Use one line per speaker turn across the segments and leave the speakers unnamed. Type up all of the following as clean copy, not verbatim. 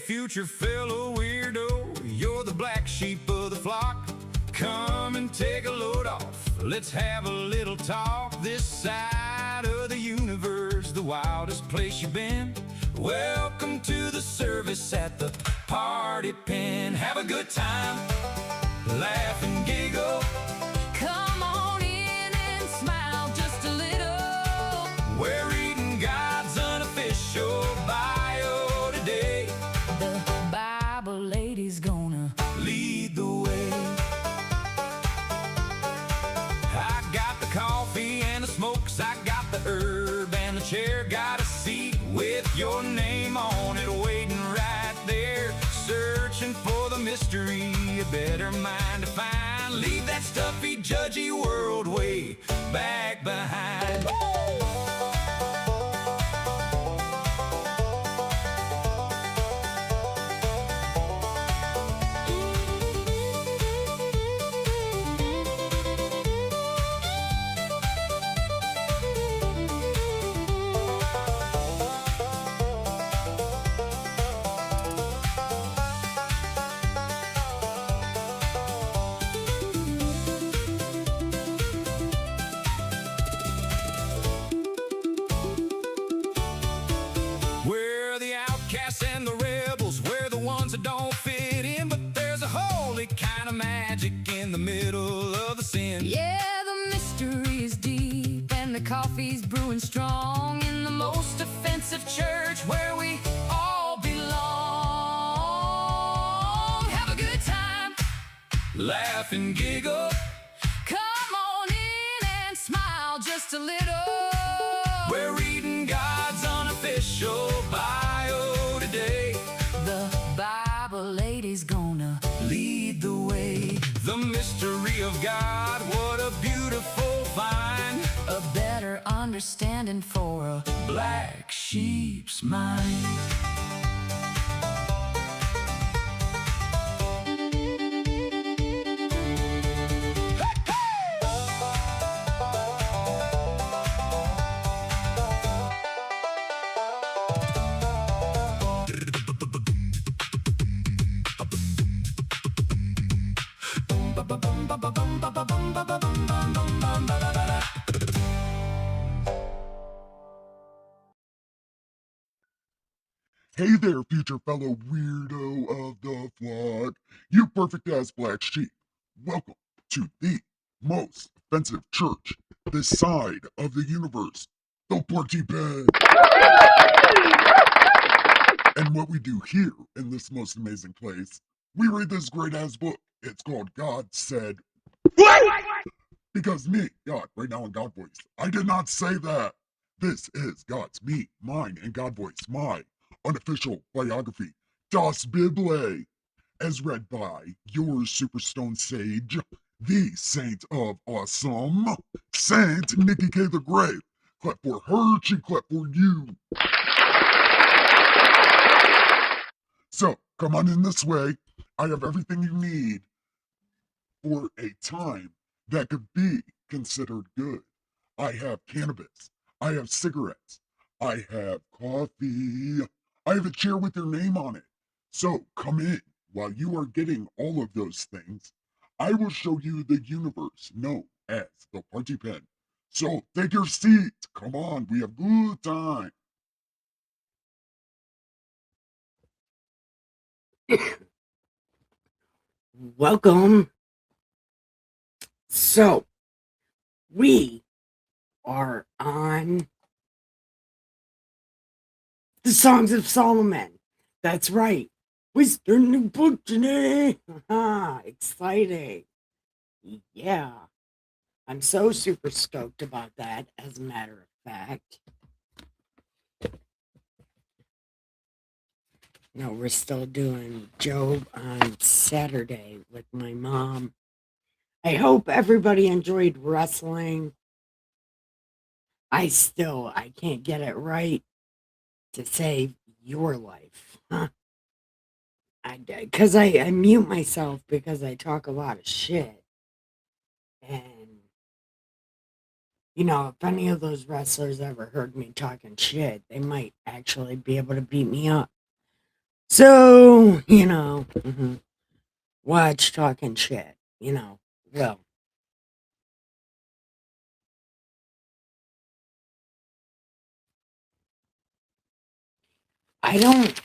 future fellow weirdo, you're the black sheep of the flock. Come and take a load off, let's have a little talk. This side of the universe, the wildest place you've been. Welcome to the service at the party pen. Have a good time, laugh and giggle.
Come on in and smile just a little.
We're reading God's unofficial bio today.
The Bible lady's gonna
Lead the way. I got the coffee and the smokes, I got the herb and the chair. Got a seat with your name on it waiting right there. Searching for the mystery, a better mind to find. Leave that stuffy, judgy world way back behind. We're the outcasts and the rebels, we're the ones that don't fit in. But there's a holy kind of magic in the middle of the sin.
Yeah, the mystery is deep and the coffee's brewing strong in the most offensive church where we all belong. Have a good time,
Laugh and giggle.
come on in and smile just a little.
We're reading God's unofficial bio today.
The Bible lady's gonna
Lead the way. The mystery of God, what a beautiful find.
a better understanding for a
Black sheep's mind.
Hey there, future fellow weirdo of the flock. You perfect ass black sheep. Welcome to the most offensive church this side of the universe, the Party Pen. And what we do here in this most amazing place, we read this great ass book. It's called God Said. Because me, God, right now in God voice, I did not say that. This is God's me, mine, and God voice, my unofficial biography, Das Bible, as read by your Superstone Sage, the Saint of Awesome, Saint Nikki K. the Grave. Clap for her, she clap for you. So, come on in this way. I have everything you need for a time that could be considered good. I have cannabis. I have cigarettes. I have coffee. I have a chair with your name on it. So come in while you are getting all of those things. I will show you the universe known as the Party Pen. So take your seat. Come on, we have good time.
Welcome. So, we are on the Songs of Solomon. That's right. We start a new book today. Exciting. Yeah. I'm so super stoked about that, as a matter of fact. No, we're still doing Job on Saturday with my mom. I hope everybody enjoyed wrestling. I can't get it right to save your life. Huh? Because I mute myself because I talk a lot of shit. And, you know, if any of those wrestlers ever heard me talking shit, they might actually be able to beat me up. So, watch talking shit, well, I don't,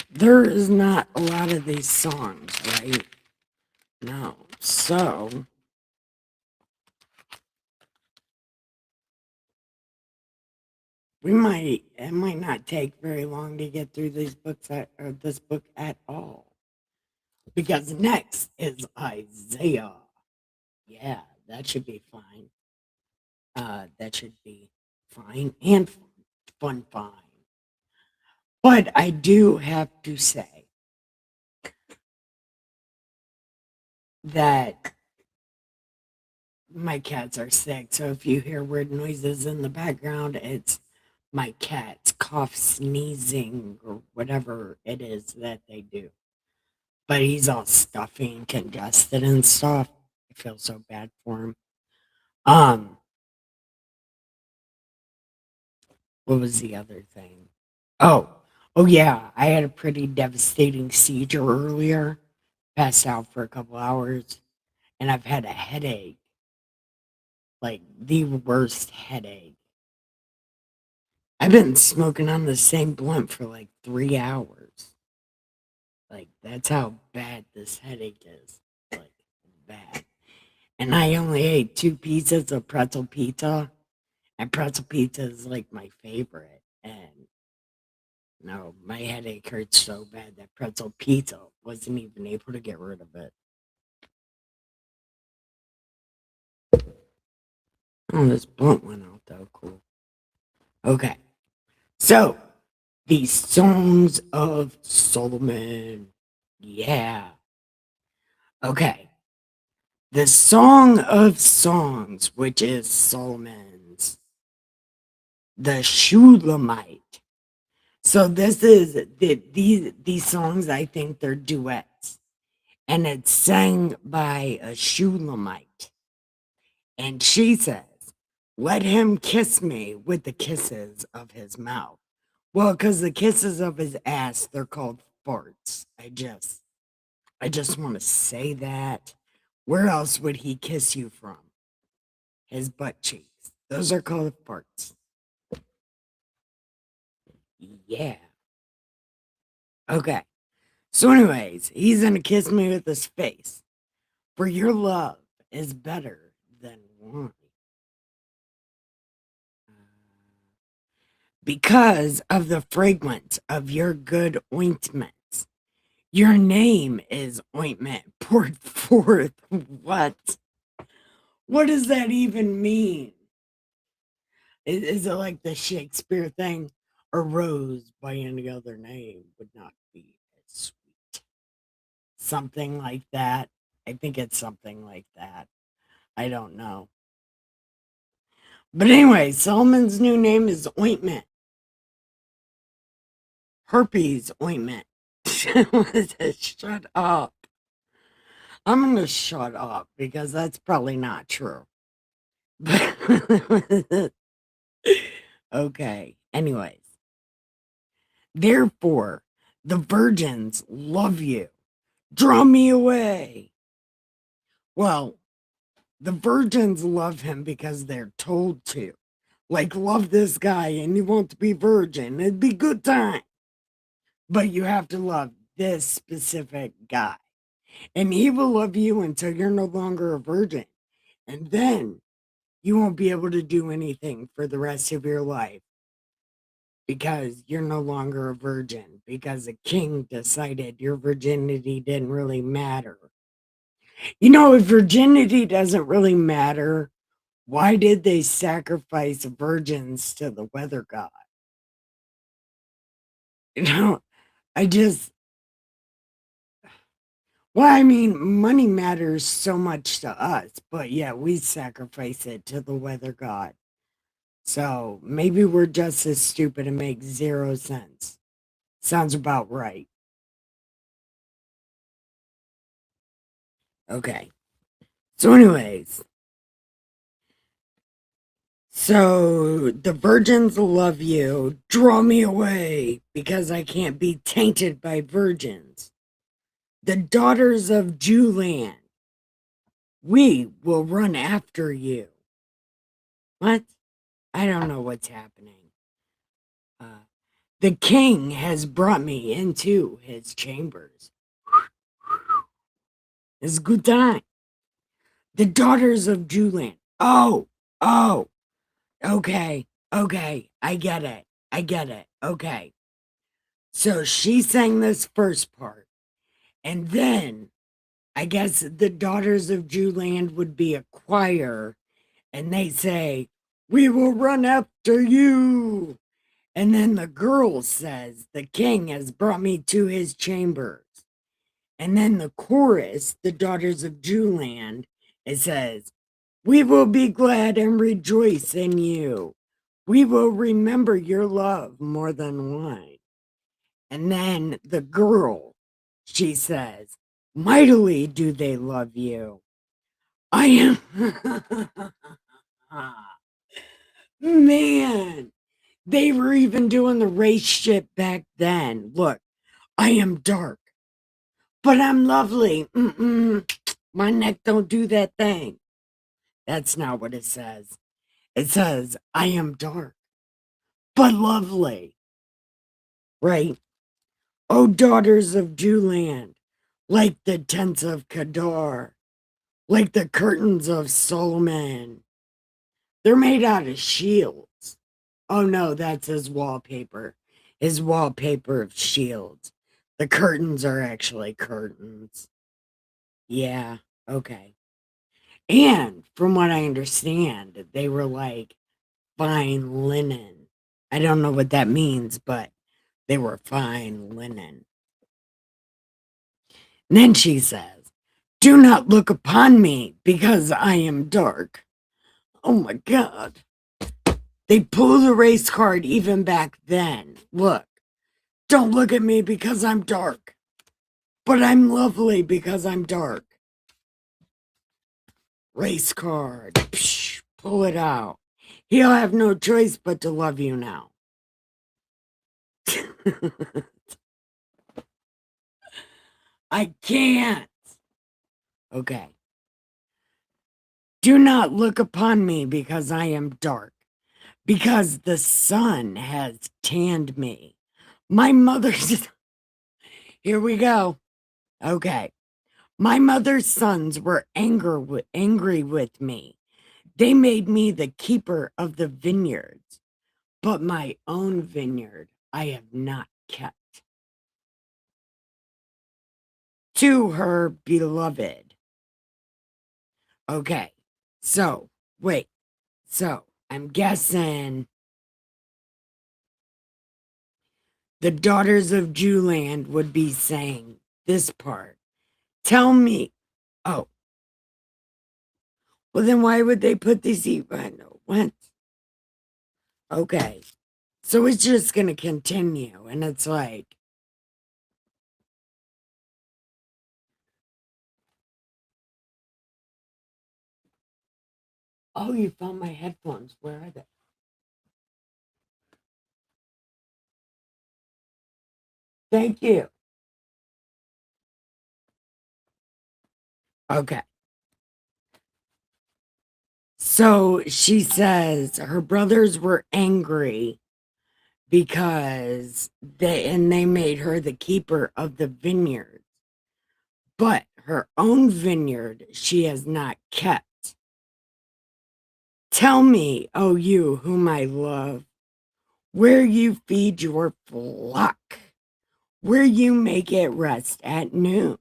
there is not a lot of these songs, right? No. So, it might not take very long to get through these or this book at all. Because next is Isaiah. Yeah, that should be fine. That should be fine and fine. But I do have to say that my cats are sick. So if you hear weird noises in the background, it's my cats cough, sneezing, or whatever it is that they do. But he's all stuffy and congested and stuff. I feel so bad for him. Um, what was the other thing? Oh, oh yeah, I had a pretty devastating seizure earlier. Passed out for a couple hours, and I've had a headache, like the worst headache. I've been smoking on the same blunt for like 3 hours. Like that's how bad this headache is. Like bad. And I only ate 2 pieces of pretzel pizza, and pretzel pizza is like my favorite. And no, my headache hurts so bad that pretzel pizza wasn't even able to get rid of it. Oh, this blunt went out though. Cool. Okay. So, the Songs of Solomon. Yeah. Okay. The Song of Songs, which is Solomon's, the Shulamite. So this is these songs. I think they're duets, and it's sang by a Shulamite. And she says, "Let him kiss me with the kisses of his mouth." Well, because the kisses of his ass, they're called farts. I just want to say that. Where else would he kiss you from? His butt cheeks. Those are called farts. Yeah. Okay. So, anyways, he's gonna kiss me with his face. For your love is better than wine. Because of the fragrance of your good ointments. Your name is ointment poured forth. What? What does that even mean? Is it like the Shakespeare thing? A rose by any other name would not be as sweet. Something like that. I think it's something like that. I don't know. But anyway, Solomon's new name is Ointment. Herpes Ointment. Shut up. I'm going to shut up because that's probably not true. Okay. Anyways, therefore, the virgins love you. Draw me away. Well, the virgins love him because they're told to. Like, love this guy and you want to be virgin. It'd be good time. But you have to love this specific guy. And he will love you until you're no longer a virgin. And then you won't be able to do anything for the rest of your life because you're no longer a virgin, because the king decided your virginity didn't really matter. If virginity doesn't really matter, why did they sacrifice virgins to the weather god? You know, I just, well, I mean, money matters so much to us, but yeah, we sacrifice it to the weather god. So maybe we're just as stupid and make zero sense. Sounds about right. Okay. So, anyways, So the virgins love you. Draw me away because I can't be tainted by virgins. The daughters of Jewland, we will run after you. What? I don't know what's happening. The king has brought me into his chambers. It's a good time. The daughters of Jewland. Oh, okay, I get it. Okay. So she sang this first part, and then I guess the daughters of Jewland would be a choir, and they say, "We will run after you." And then the girl says, "The king has brought me to his chambers." And then the chorus, the daughters of Jewland, it says, "We will be glad and rejoice in you. We will remember your love more than wine." And then the girl, she says, "Mightily do they love you. I am." Man, they were even doing the race shit back then. Look, I am dark, but I'm lovely. My neck don't do that thing. That's not what it says. It says, I am dark, but lovely. Right? O daughters of Jewland, like the tents of Kedar, like the curtains of Solomon. They're made out of shields. Oh no, that's his wallpaper. His wallpaper of shields. The curtains are actually curtains. Yeah, okay. And from what I understand, they were like fine linen. I don't know what that means, but they were fine linen. And then she says, "Do not look upon me because I am dark." Oh my God. They pull the race card even back then. Look, don't look at me because I'm dark, but I'm lovely because I'm dark. Race card. Psh, pull it out. He'll have no choice but to love you now. I can't. Okay. Do not look upon me because I am dark, because the sun has tanned me. My mother's. Here we go. Okay. My mother's sons were angry with me. They made me the keeper of the vineyards, but my own vineyard I have not kept. To her beloved. Okay. So, wait. So, I'm guessing the daughters of Jewland would be saying this part. Tell me. Oh, well, then why would they put these? I know what. Okay. So it's just going to continue. And it's like, oh, you found my headphones. Where are they? Thank you. Okay. So she says her brothers were angry because they made her the keeper of the vineyard, but her own vineyard she has not kept. Tell me, oh you whom I love, where you feed your flock, where you make it rest at noon.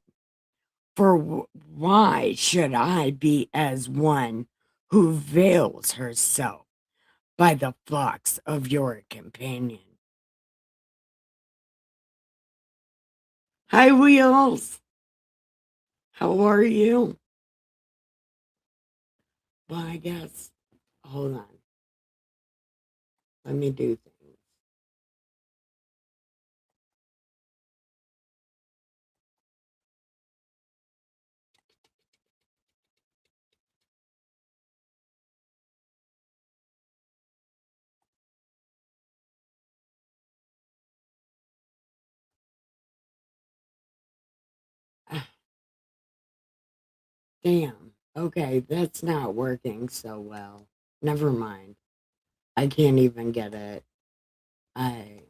For why should I be as one who veils herself by the flocks of your companion? Hi, Wheels. How are you? Well, I guess. Hold on. Let me do things. Damn. Okay, that's not working so well. Never mind. I can't even get it. I.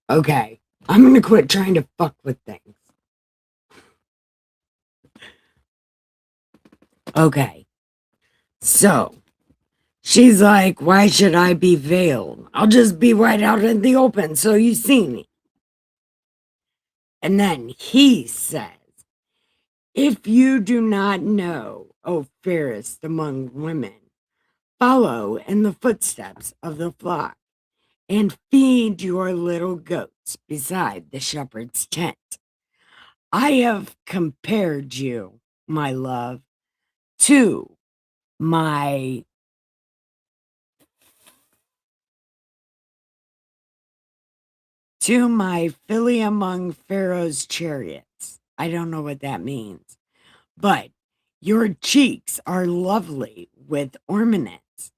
Okay, I'm gonna quit trying to fuck with things. Okay, so she's like, why should I be veiled? I'll just be right out in the open so you see me. And then he says, if you do not know, O fairest among women, follow in the footsteps of the flock and feed your little goats beside the shepherd's tent. I have compared you, my love, to my filly among Pharaoh's chariots. I don't know what that means, but your cheeks are lovely with ornaments,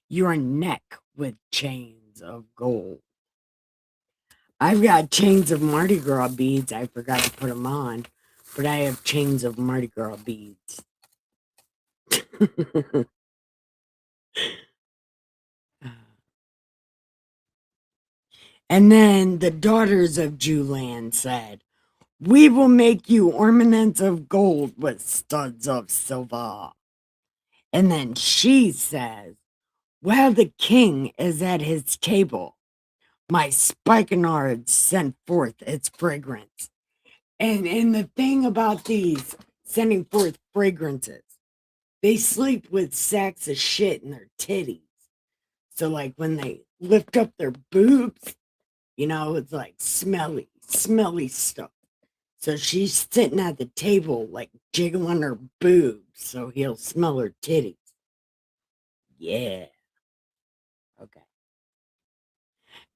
your neck with chains of gold. I've got chains of Mardi Gras beads. I forgot to put them on, but I have chains of Mardi Gras beads. And then the daughters of Julan said, we will make you ornaments of gold with studs of silver. And then she says, while the king is at his table, my spikenard sent forth its fragrance. And the thing about these sending forth fragrances, they sleep with sacks of shit in their titties. So like when they lift up their boobs, it's like smelly, smelly stuff. So she's sitting at the table, like jiggling her boobs so he'll smell her titties. Yeah. Okay.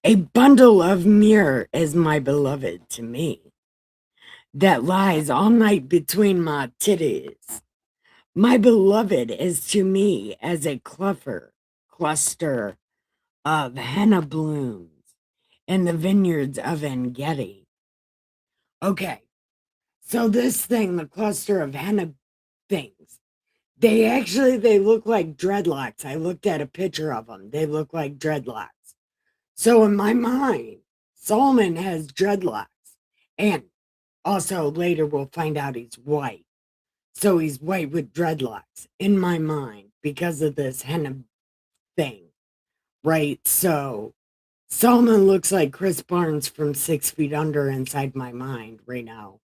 A bundle of myrrh is my beloved to me, that lies all night between my titties. My beloved is to me as a cluster of henna blooms in the vineyards of Engedi. Okay, so this thing, the cluster of henna things, they look like dreadlocks. I looked at a picture of them. They look like dreadlocks. So in my mind, Solomon has dreadlocks. And also later we'll find out he's white. So he's white with dreadlocks in my mind because of this henna thing, right? So Solomon looks like Chris Barnes from 6 Feet Under inside my mind right now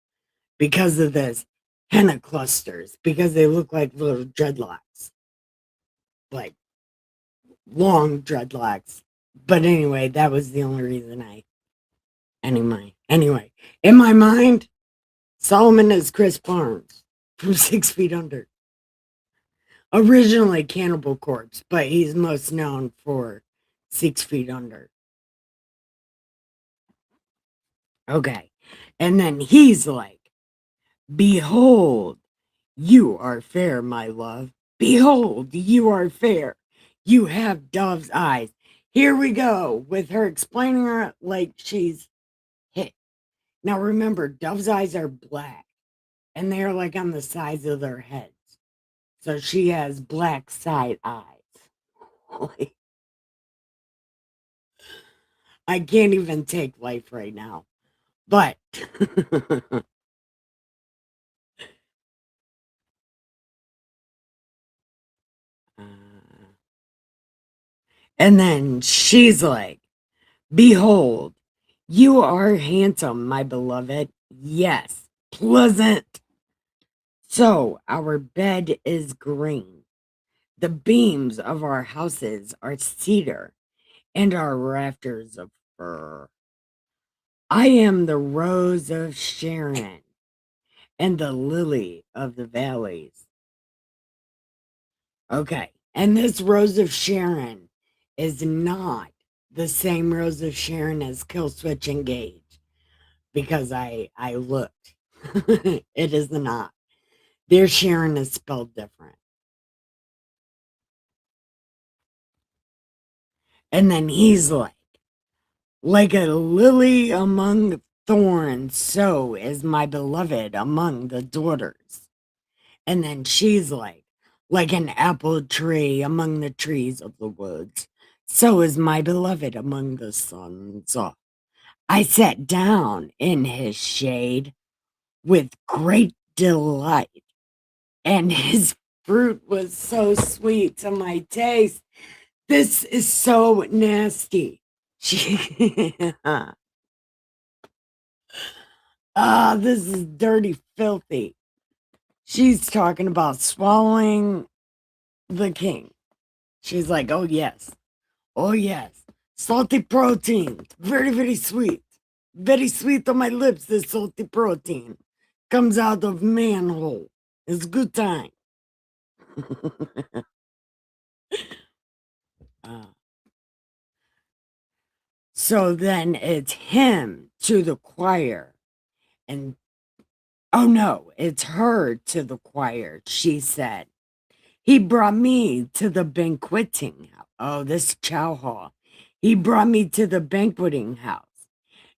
because of this henna clusters, because they look like little dreadlocks, like long dreadlocks. But anyway, that was the only reason anyway, in my mind, Solomon is Chris Barnes from 6 Feet Under. Originally Cannibal Corpse, but he's most known for 6 Feet Under. Okay. And then he's like, behold, you are fair, my love. Behold, you are fair. You have dove's eyes. Here we go with her explaining her like she's hit. Now remember, dove's eyes are black and they're like on the sides of their heads. So she has black side eyes. I can't even take life right now. But and then she's like, behold, you are handsome, my beloved. Yes, pleasant. So our bed is green. The beams of our houses are cedar, and our rafters of fir. I am the rose of Sharon and the lily of the valleys. Okay, and this rose of Sharon is not the same rose of Sharon as Killswitch Engage, because I looked. It is not. Their Sharon is spelled different. And then he's like a lily among thorns, so is my beloved among the daughters. And then she's like an apple tree among the trees of the woods, so is my beloved among the sons. I sat down in his shade with great delight, and his fruit was so sweet to my taste. This is so nasty. This is dirty, filthy. She's talking about swallowing the king. She's like, oh yes, salty protein, very, very sweet. Very sweet on my lips, this salty protein. Comes out of manhole. It's a good time. So then it's him to the choir. And, oh no, it's her to the choir. She said, he brought me to the banqueting house. Oh, this chow hall. He brought me to the banqueting house,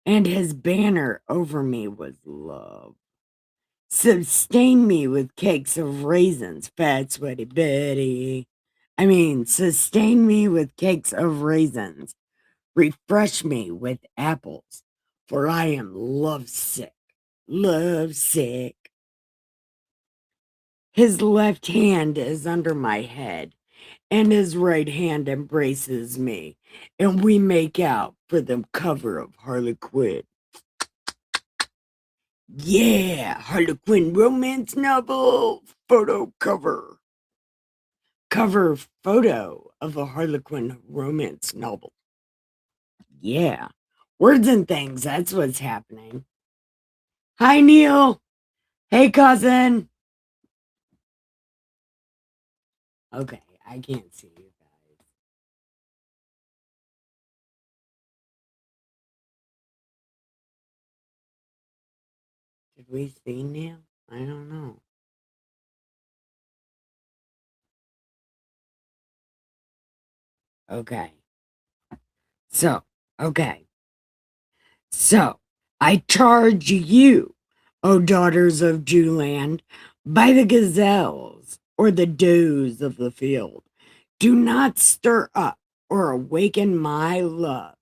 and his banner over me was love. Sustain me with cakes of raisins, fat, sweaty Betty. Sustain me with cakes of raisins. Refresh me with apples, for I am lovesick. Lovesick. His left hand is under my head, and his right hand embraces me, and we make out for the cover of Harlequin. Yeah, Harlequin romance novel photo cover. Cover photo of a Harlequin romance novel. Yeah, words and things, that's what's happening. Hi, Neil. Hey, cousin. Okay, I can't see you guys. Did we see Neil? I don't know. Okay. So, I charge you, O daughters of Jewland, by the gazelles or the does of the field, do not stir up or awaken my love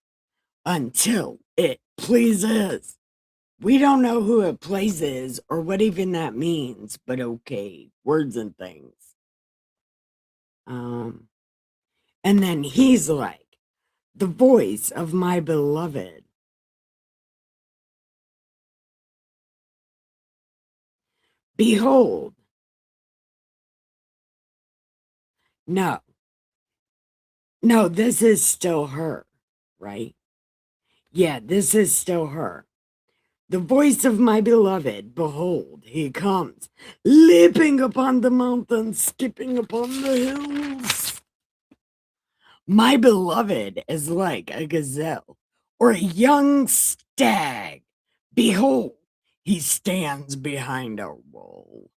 until it pleases. We don't know who it pleases or what even that means, but okay, words and things. And then he's like, the voice of my beloved. Behold. No, this is still her, right? Yeah, this is still her. The voice of my beloved, behold, he comes, leaping upon the mountains, skipping upon the hills. My beloved is like a gazelle or a young stag. Behold, he stands behind our wall.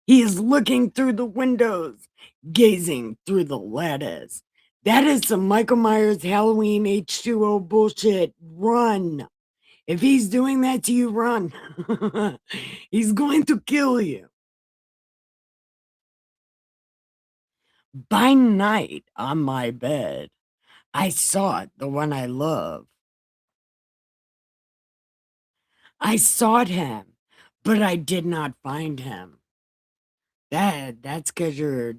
He is looking through the windows, gazing through the lattice. That is some Michael Myers Halloween H2O bullshit. Run. If he's doing that to you, run. He's going to kill you. By night on my bed, I sought the one I love. I sought him, but I did not find him. That's because your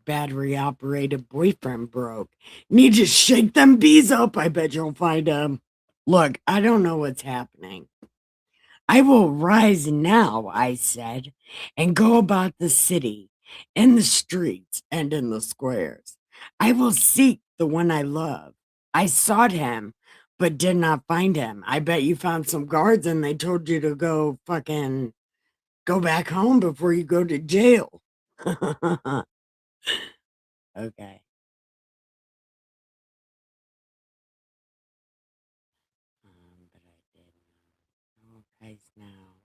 battery operated boyfriend broke. Need to shake them bees up. I bet you'll find him. Look, I don't know what's happening. I will rise now, I said, and go about the city, in the streets and in the squares. I will seek the one I love. I sought him, but did not find him. I bet you found some guards and they told you to go fucking go back home before you go to jail. Okay. But I did not. Okay, now.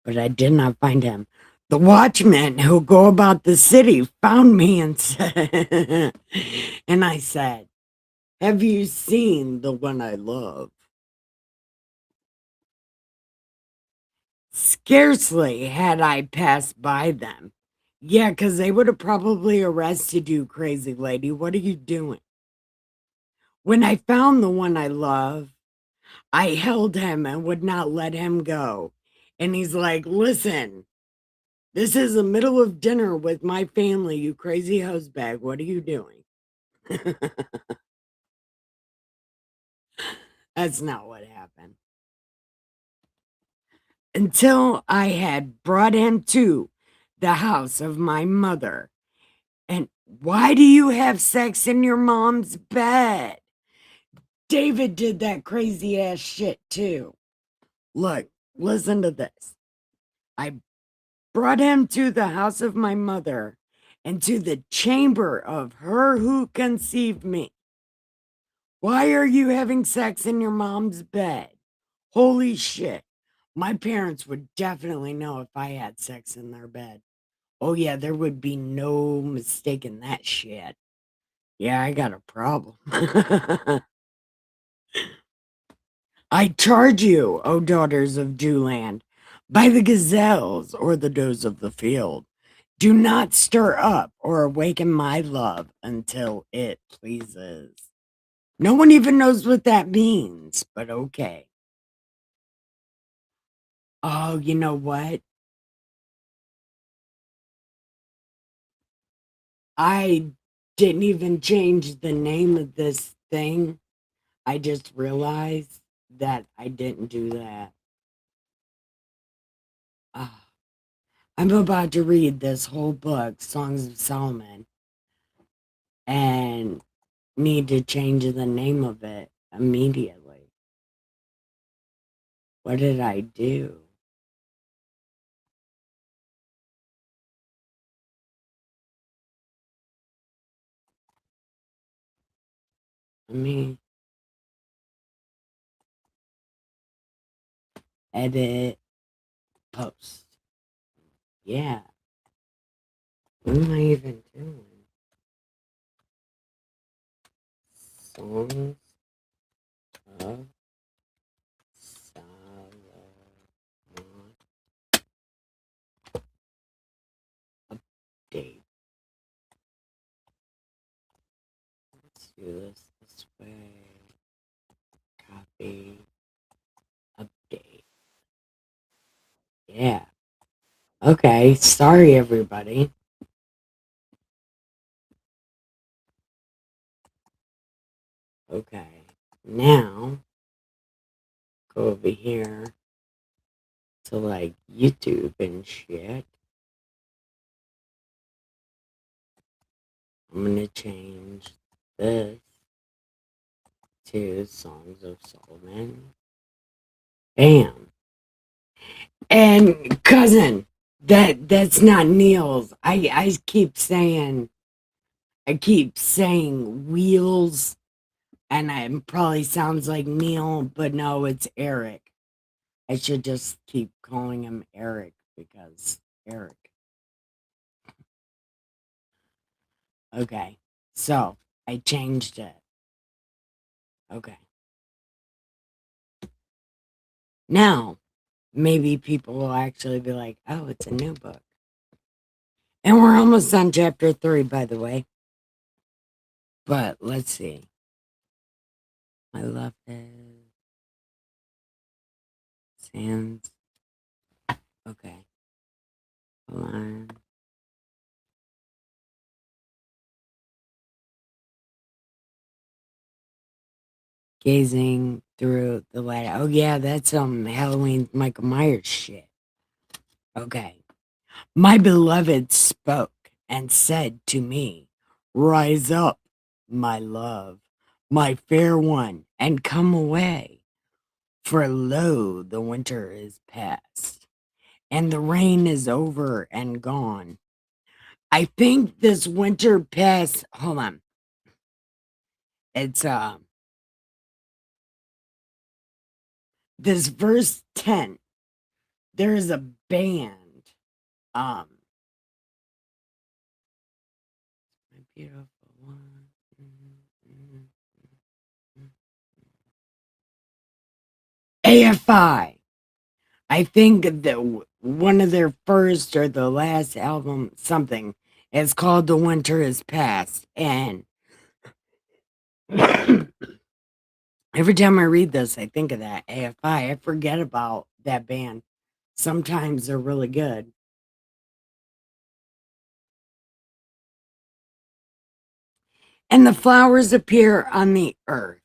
But I did not find him. The watchmen who go about the city found me and said, and I said, have you seen the one I love? Scarcely had I passed by them. Yeah, because they would have probably arrested you, crazy lady. What are you doing? When I found the one I love, I held him and would not let him go. And he's like, listen, this is the middle of dinner with my family, you crazy hosebag. What are you doing? That's not what happened. Until I had brought him to the house of my mother. And why do you have sex in your mom's bed? David did that crazy ass shit too. Look, listen to this. I brought him to the house of my mother and to the chamber of her who conceived me. Why are you having sex in your mom's bed? Holy shit. My parents would definitely know if I had sex in their bed. Oh, yeah, there would be no mistaking that shit. Yeah, I got a problem. I charge you, O daughters of Dewland, by the gazelles or the does of the field. Do not stir up or awaken my love until it pleases. No one even knows what that means, but okay. Oh, you know what? I didn't even change the name of this thing. I just realized that I didn't do that. Ah, I'm about to read this whole book, Songs of Solomon, and need to change the name of it immediately. What did I do? Let me edit, post. Yeah. What am I even doing? Songs of Solomon update. Let's do this way. Copy, update. Yeah. Okay. Sorry, everybody. Okay. Now, go over here to like YouTube and shit. I'm gonna change this to Songs of Solomon. Bam. And cousin, that's not Neil's. I keep saying wheels, and it probably sounds like Neil, but no, it's Eric. I should just keep calling him Eric because Eric. Okay, so I changed it. Okay. Now, maybe people will actually be like, oh, it's a new book. And we're almost on chapter 3, by the way. But let's see. I love it. Sands. Okay. Hold on. Gazing through the light. Oh, yeah, that's Halloween Michael Myers shit. Okay. My beloved spoke and said to me, rise up, my love, my fair one, and come away. For lo, the winter is past, and the rain is over and gone. I think this winter past, hold on. It's this verse 10. There's a band. Um my beautiful one. AFI. I think that one of their first or the last album, something, is called The Winter Is Past. And every time I read this, I think of that AFI. I forget about that band. Sometimes they're really good. And the flowers appear on the earth.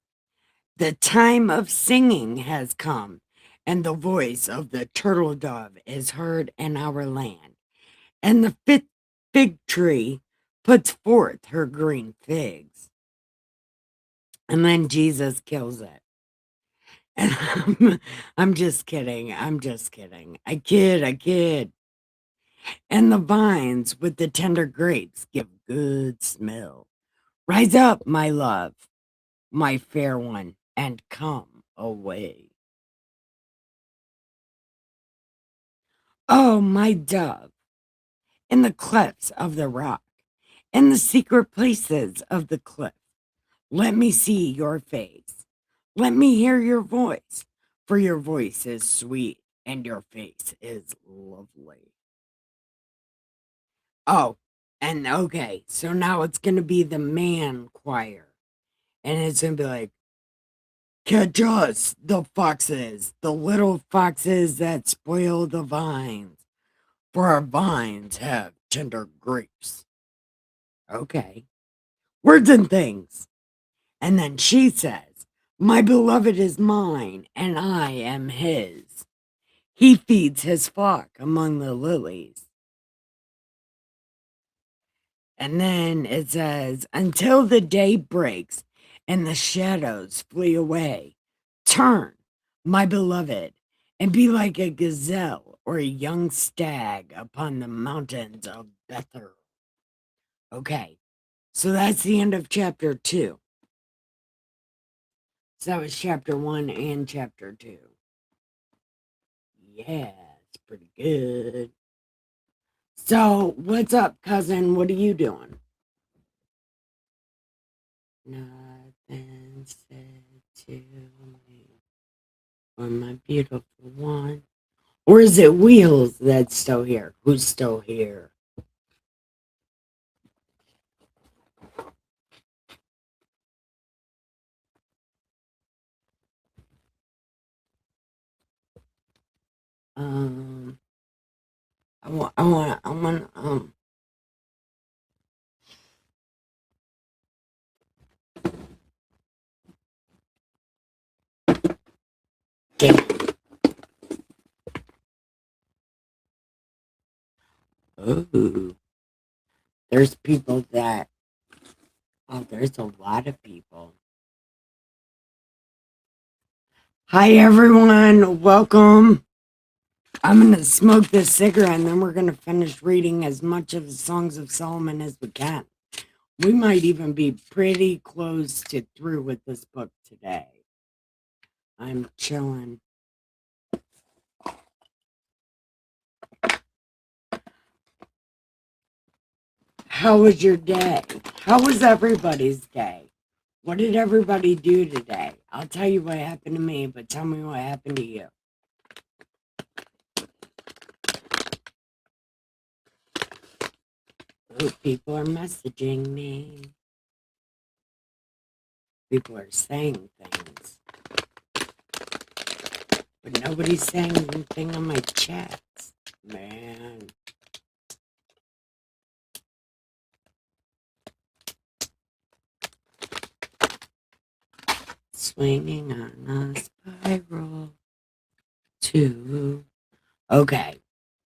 The time of singing has come, and the voice of the turtle dove is heard in our land. And the fig tree puts forth her green figs. And then Jesus kills it. And I'm just kidding. I'm just kidding. I kid. And the vines with the tender grapes give good smell. Rise up, my love, my fair one, and come away. Oh, my dove, in the clefts of the rock, in the secret places of the cliff, let me see your face. Let me hear your voice, for your voice is sweet and your face is lovely. Oh, and okay, so now it's going to be the man choir. And it's going to be like, catch us, the foxes, the little foxes that spoil the vines, for our vines have tender grapes. Okay. Words and things. And then she says, my beloved is mine, and I am his. He feeds his flock among the lilies. And then it says, until the day breaks and the shadows flee away, turn, my beloved, and be like a gazelle or a young stag upon the mountains of Bether. Okay, so that's the end of chapter 2. So that was chapter 1 and chapter 2. Yeah, it's pretty good. So, what's up, cousin? What are you doing? Nothing said to me or my beautiful one. Or is it Wheels that's still here? Who's still here? I want, damn. Oh, there's people that, oh, there's a lot of people. Hi, everyone. Welcome. I'm going to smoke this cigarette and then we're going to finish reading as much of the Songs of Solomon as we can. We might even be pretty close to through with this book today. I'm chilling. How was your day? How was everybody's day? What did everybody do today? I'll tell you what happened to me, but tell me what happened to you. Oh, people are messaging me. People are saying things. But nobody's saying anything on my chats. Man. Swinging on a spiral. 2. Okay.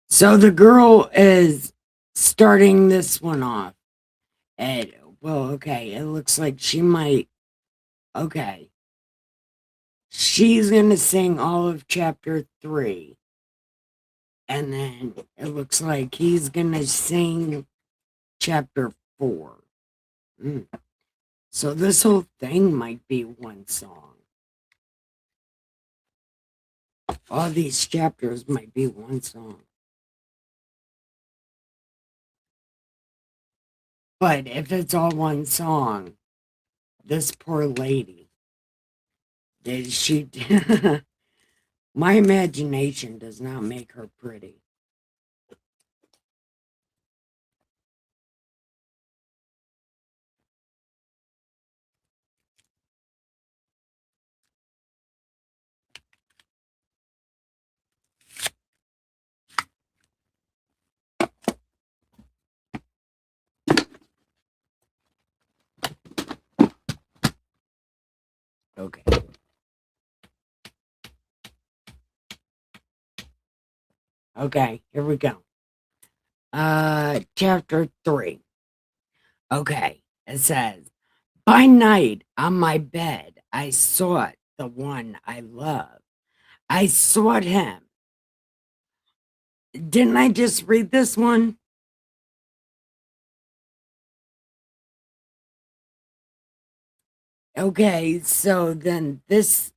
So the girl is starting this one off. And, well, okay. It looks like she might. Okay. She's going to sing all of chapter 3. And then it looks like he's going to sing chapter 4. So this whole thing might be one song. All these chapters might be one song. But if it's all one song, this poor lady, did she My imagination does not make her pretty. Okay. Okay, here we go. Chapter 3. Okay, it says, by night on my bed, I sought the one I love. I sought him. Didn't I just read this one? Okay, so then this.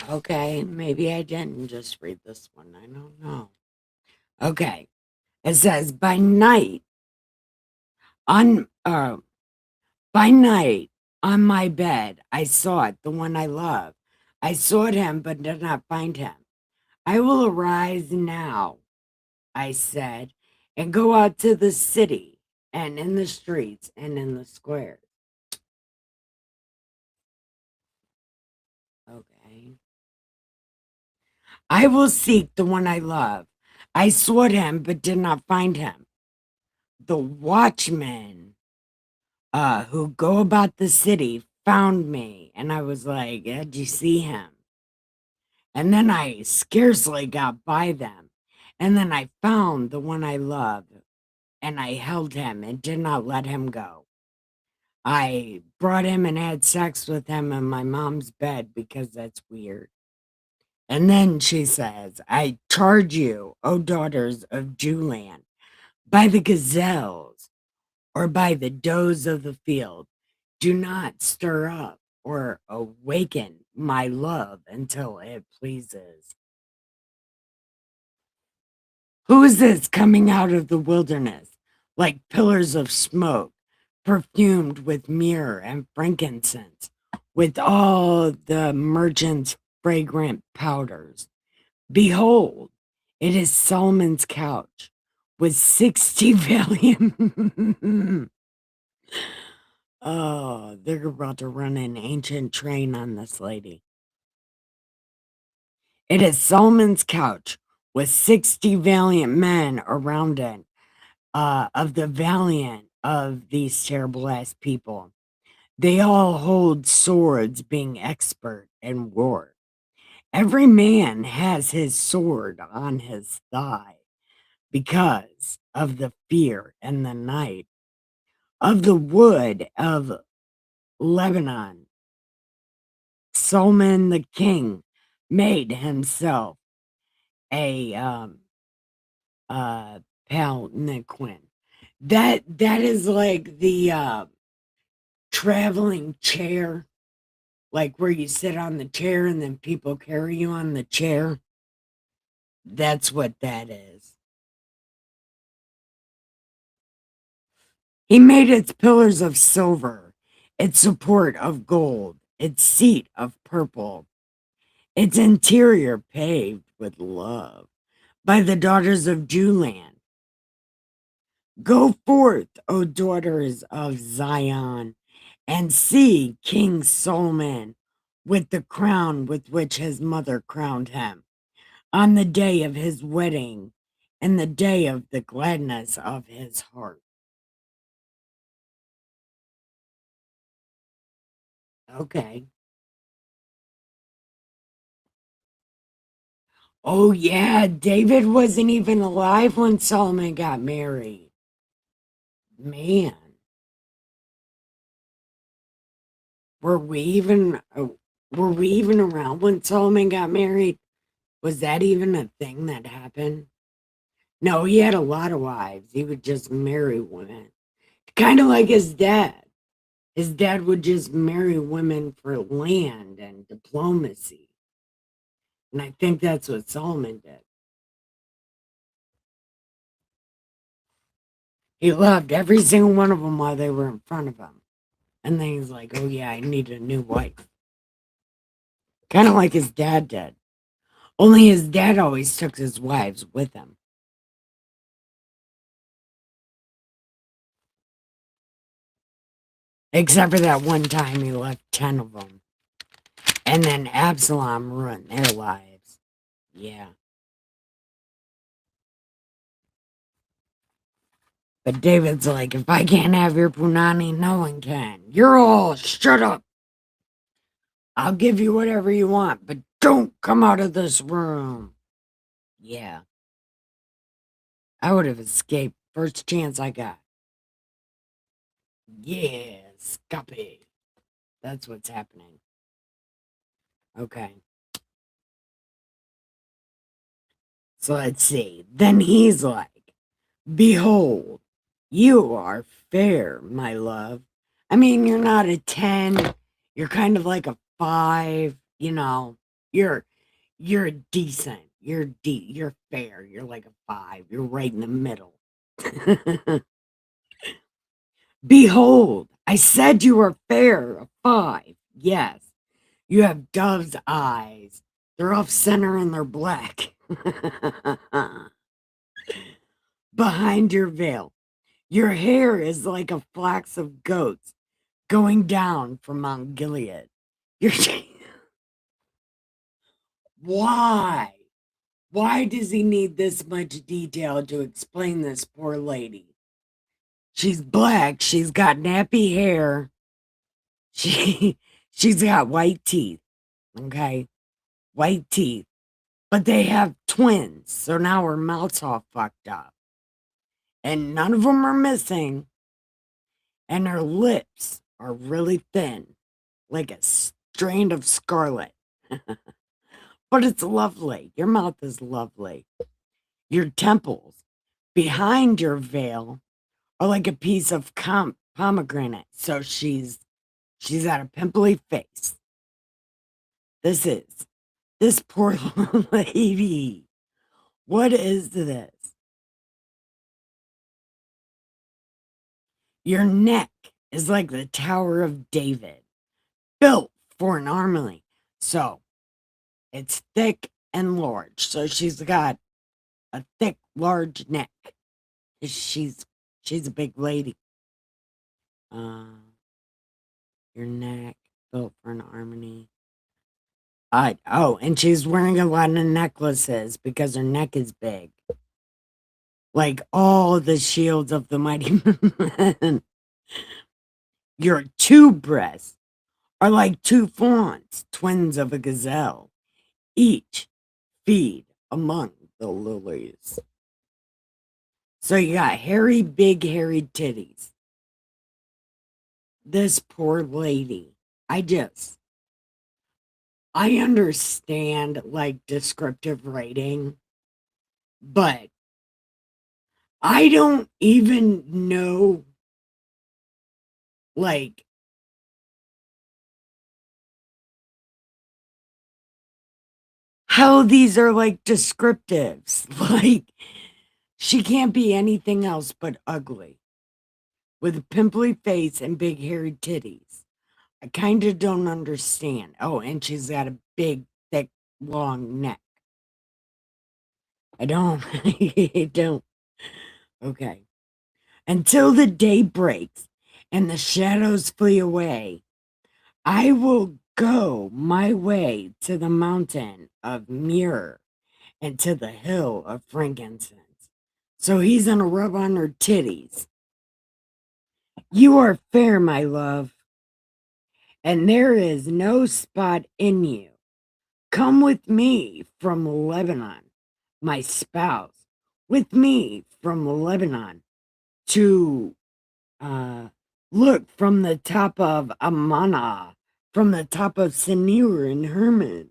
Okay, maybe I didn't just read this one. I don't know. Okay, it says, on by night on my bed, I sought the one I love. I sought him, but did not find him. I will arise now, I said, and go out to the city and in the streets and in the squares. Okay. I will seek the one I love. I sought him, but did not find him. The watchmen who go about the city found me, and I was like, did you see him? And then I scarcely got by them. And then I found the one I love, and I held him and did not let him go. I brought him and had sex with him in my mom's bed because that's weird. And then she says, I charge you, O daughters of Julian, by the gazelles or by the does of the field, do not stir up or awaken my love until it pleases. Who is this coming out of the wilderness like pillars of smoke, perfumed with myrrh and frankincense, with all the merchants' fragrant powders? Behold, it is Solomon's couch with 60 valiant. Oh, they're about to run an ancient train on this lady. It is Solomon's couch with 60 valiant men around it, of the valiant of these terrible ass people. They all hold swords, being expert in war. Every man has his sword on his thigh because of the fear and the night of the wood of Lebanon. Solomon the king made himself a palanquin. That is like the traveling chair, like where you sit on the chair and then people carry you on the chair. That's what that is. He made its pillars of silver, its support of gold, its seat of purple, its interior paved with love by the daughters of Julian. Go forth, O daughters of Zion, and see King Solomon with the crown with which his mother crowned him on the day of his wedding and the day of the gladness of his heart. Okay. Oh, yeah. David wasn't even alive when Solomon got married. Man. Were we even were we even around when Solomon got married? Was that even a thing that happened? No, he had a lot of wives. He would just marry women. Kind of like his dad. His dad would just marry women for land and diplomacy. And I think that's what Solomon did. He loved every single one of them while they were in front of him. And then he's like, oh yeah, I need a new wife. Kind of like his dad did. Only his dad always took his wives with him. Except for that one time he left 10 of them. And then Absalom ruined their lives. Yeah. But David's like, if I can't have your punani, no one can. You're all, shut up. I'll give you whatever you want, but don't come out of this room. Yeah. I would have escaped first chance I got. Yeah, Scuppy. That's what's happening. Okay. So let's see. Then he's like, behold, you are fair, my love. I mean, you're not a 10. You're kind of like a 5, you know. You're decent. You're fair. You're like a 5. You're right in the middle. Behold, I said you were fair, a 5. Yes. You have dove's eyes. They're off center and they're black. Behind your veil. Your hair is like a flax of goats going down from Mount Gilead. You're Why? Why does he need this much detail to explain this poor lady? She's black. She's got nappy hair. She's got white teeth. Okay? White teeth. But they have twins. So now her mouth's all fucked up. And none of them are missing. And her lips are really thin. Like a strand of scarlet. But it's lovely. Your mouth is lovely. Your temples behind your veil are like a piece of pomegranate. So she's got a pimply face. This poor lady. What is this? Your neck is like the Tower of David, built for an army. So it's thick and large. So she's got a thick, large neck. She's a big lady. Your neck built for an army. And she's wearing a lot of necklaces because her neck is big. Like all the shields of the mighty men. Your 2 breasts are like 2 fawns, twins of a gazelle. Each feed among the lilies. So you got big hairy titties. This poor lady. I understand like descriptive writing, but I don't even know like how these are like descriptives. Like she can't be anything else but ugly with a pimply face and big hairy titties. I kind of don't understand. Oh, and she's got a big, thick, long neck. I don't. I don't. Okay. Until the day breaks and the shadows flee away, I will go my way to the mountain of myrrh and to the hill of frankincense. So he's gonna rub on her titties. You are fair, my love, and there is no spot in you. Come with me from Lebanon, my spouse, with me from Lebanon to look from the top of Amana, from the top of Senir and Hermon,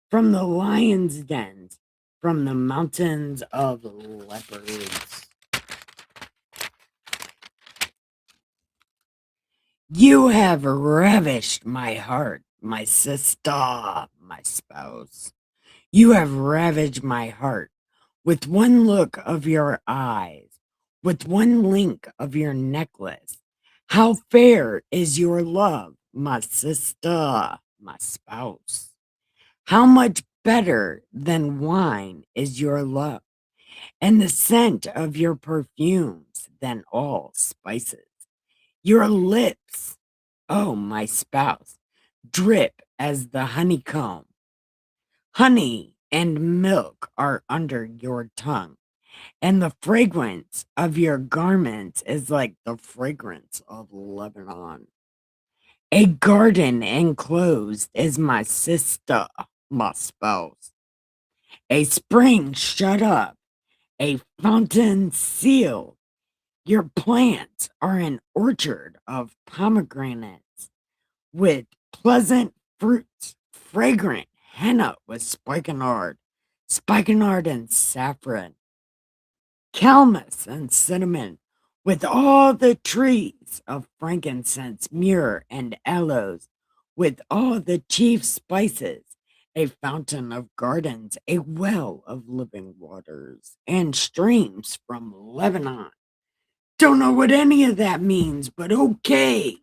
from the lion's dens, from the mountains of leopards. You have ravished my heart, my sister, my spouse. You have ravaged my heart with one look of your eyes, with one link of your necklace. How fair is your love, my sister, my spouse? How much better than wine is your love, and the scent of your perfumes than all spices? Your lips, oh, my spouse, drip as the honeycomb. Honey and milk are under your tongue, and the fragrance of your garments is like the fragrance of Lebanon. A garden enclosed is my sister, my spouse. A spring shut up, a fountain sealed. Your plants are an orchard of pomegranates with pleasant fruits, fragrant henna with spikenard and saffron, calamus and cinnamon, with all the trees of frankincense, myrrh, and aloes, with all the chief spices, a fountain of gardens, a well of living waters, and streams from Lebanon. Don't know what any of that means, but okay.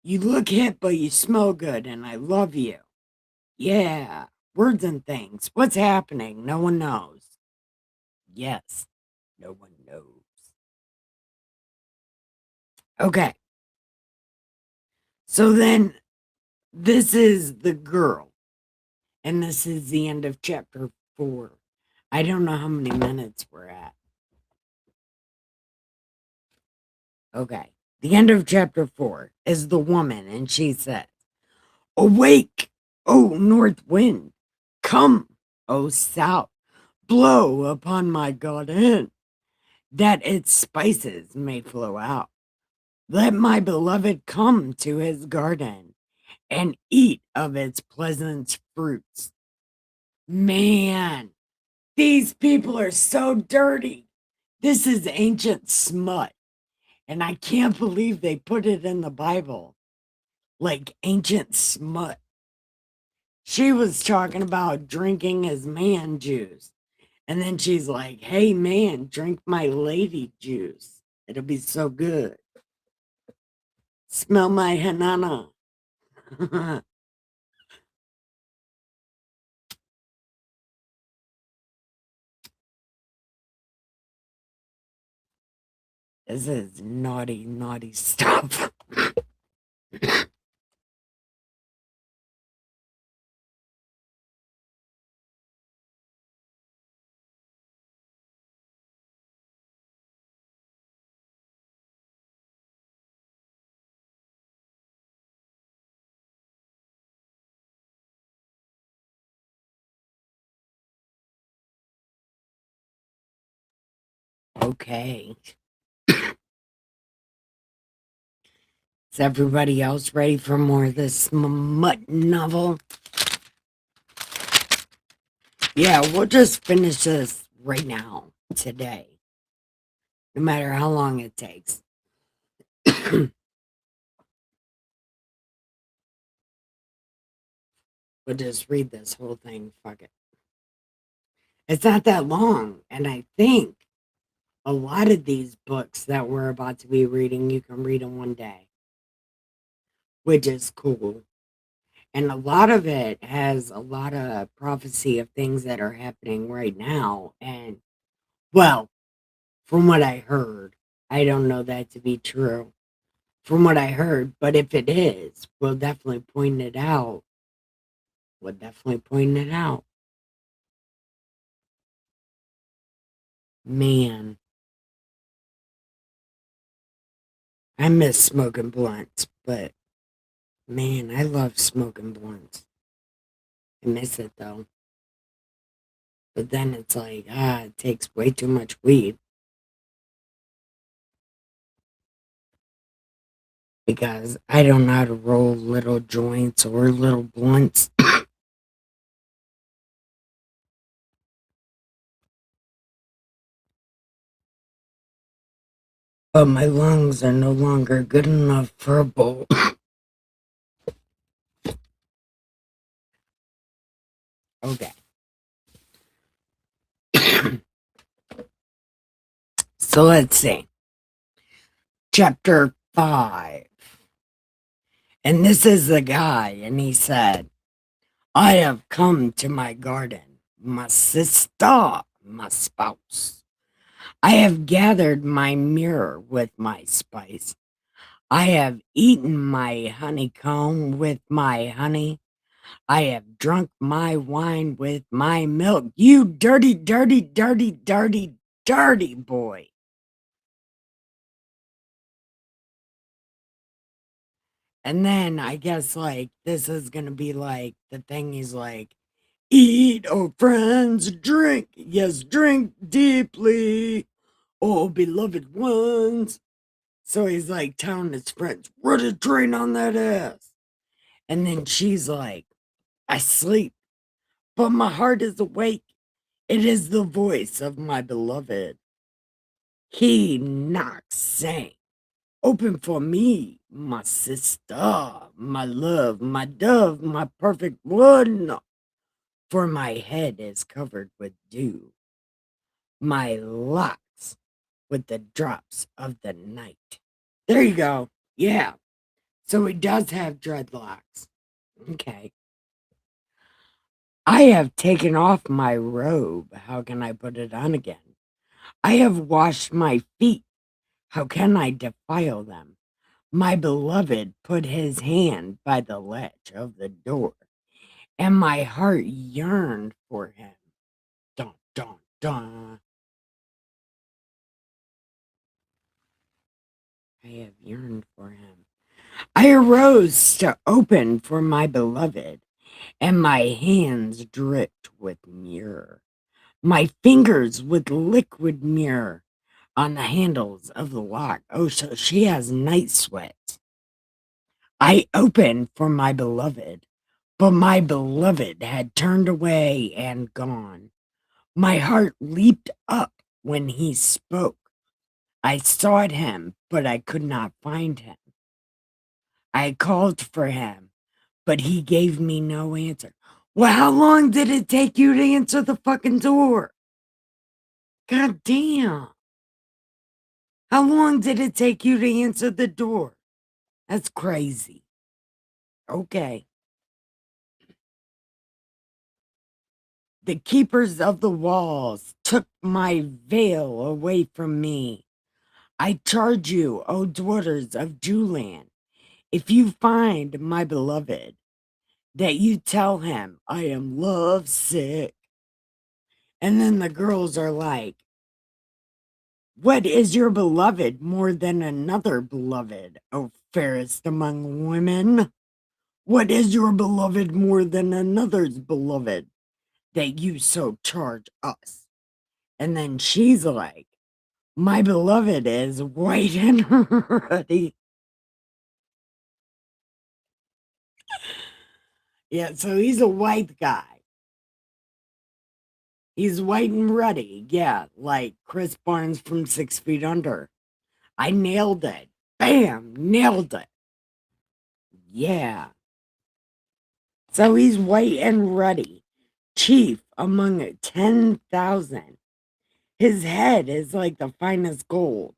You look hip, but you smell good, and I love you. Yeah, words and things. What's happening? No one knows. Yes, no one knows. Okay. So then, this is the girl, and this is the end of chapter 4. I don't know how many minutes we're at. Okay. The end of chapter 4 is the woman, and she says, "Awake, O north wind! Come, O south! Blow upon my garden, that its spices may flow out. Let my beloved come to his garden and eat of its pleasant fruits." Man, these people are so dirty. This is ancient smut. And I can't believe they put it in the Bible. Like ancient smut. She was talking about drinking his man juice. And then she's like, "Hey man, drink my lady juice. It'll be so good. Smell my hanana." This is naughty, naughty stuff. Okay. Is everybody else ready for more of this smut novel? Yeah, we'll just finish this right now, today. No matter how long it takes. We'll just read this whole thing. Fuck it. It's not that long. And I think a lot of these books that we're about to be reading, you can read in one day, which is cool. And a lot of it has a lot of prophecy of things that are happening right now. And, well, from what I heard, I don't know that to be true. From what I heard, but if it is, we'll definitely point it out. We'll definitely point it out. Man, I miss smoking blunts, but man, I love smoking blunts. I miss it though. But then it's like, it takes way too much weed. Because I don't know how to roll little joints or little blunts. But my lungs are no longer good enough for a bowl. Okay. So let's see. Chapter 5. And this is the guy, and he said, I have come to my garden, my sister, my spouse. I have gathered my myrrh with my spice. I have eaten my honeycomb with my honey. I have drunk my wine with my milk. You dirty, dirty, dirty, dirty, dirty boy. And then I guess like this is gonna be like the thing is like, eat, oh friends, drink, yes, drink deeply, oh beloved ones. So he's like telling his friends, run a train on that ass. And then she's like, I sleep, but my heart is awake. It is the voice of my beloved. He knocks, saying, open for me, my sister, my love, my dove, my perfect one. For my head is covered with dew, my locks with the drops of the night. There you go. Yeah. So he does have dreadlocks. Okay. I have taken off my robe. How can I put it on again? I have washed my feet. How can I defile them? My beloved put his hand by the latch of the door, and my heart yearned for him. Dun, dun, dun. I have yearned for him. I arose to open for my beloved, and my hands dripped with myrrh, my fingers with liquid myrrh on the handles of the lock. Oh, so she has night sweats. I opened for my beloved, but my beloved had turned away and gone. My heart leaped up when he spoke. I sought him, but I could not find him. I called for him, but he gave me no answer. Well, how long did it take you to answer the fucking door? God damn. How long did it take you to answer the door? That's crazy. Okay. The keepers of the walls took my veil away from me. I charge you, O daughters of Julian, if you find my beloved, that you tell him I am love sick. And then the girls are like, what is your beloved more than another beloved, O fairest among women? What is your beloved more than another's beloved, that you so charge us? And then she's like, my beloved is white and ruddy. Yeah, so he's a white guy. He's white and ruddy. Yeah, like Chris Barnes from 6 Feet Under. I nailed it. Bam, nailed it. Yeah. So he's white and ruddy, chief among 10,000. His head is like the finest gold.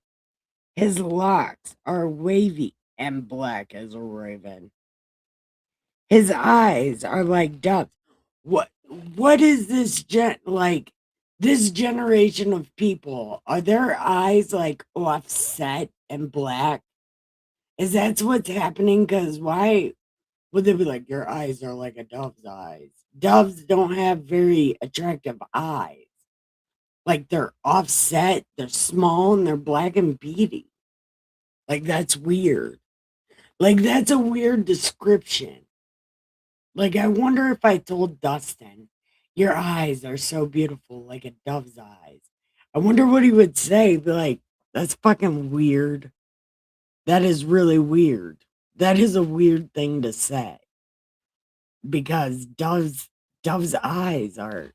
His locks are wavy and black as a raven. His eyes are like doves. What is this like this generation of people? Are their eyes like offset and black? Is that what's happening? Because why would they be like, your eyes are like a dove's eyes? Doves don't have very attractive eyes. Like they're offset, they're small, and they're black and beady. Like that's weird. Like that's a weird description. Like I wonder if I told Dustin, your eyes are so beautiful, like a dove's eyes. I wonder what he would say. Be like, that's fucking weird. That is really weird. That is a weird thing to say. Because dove's eyes are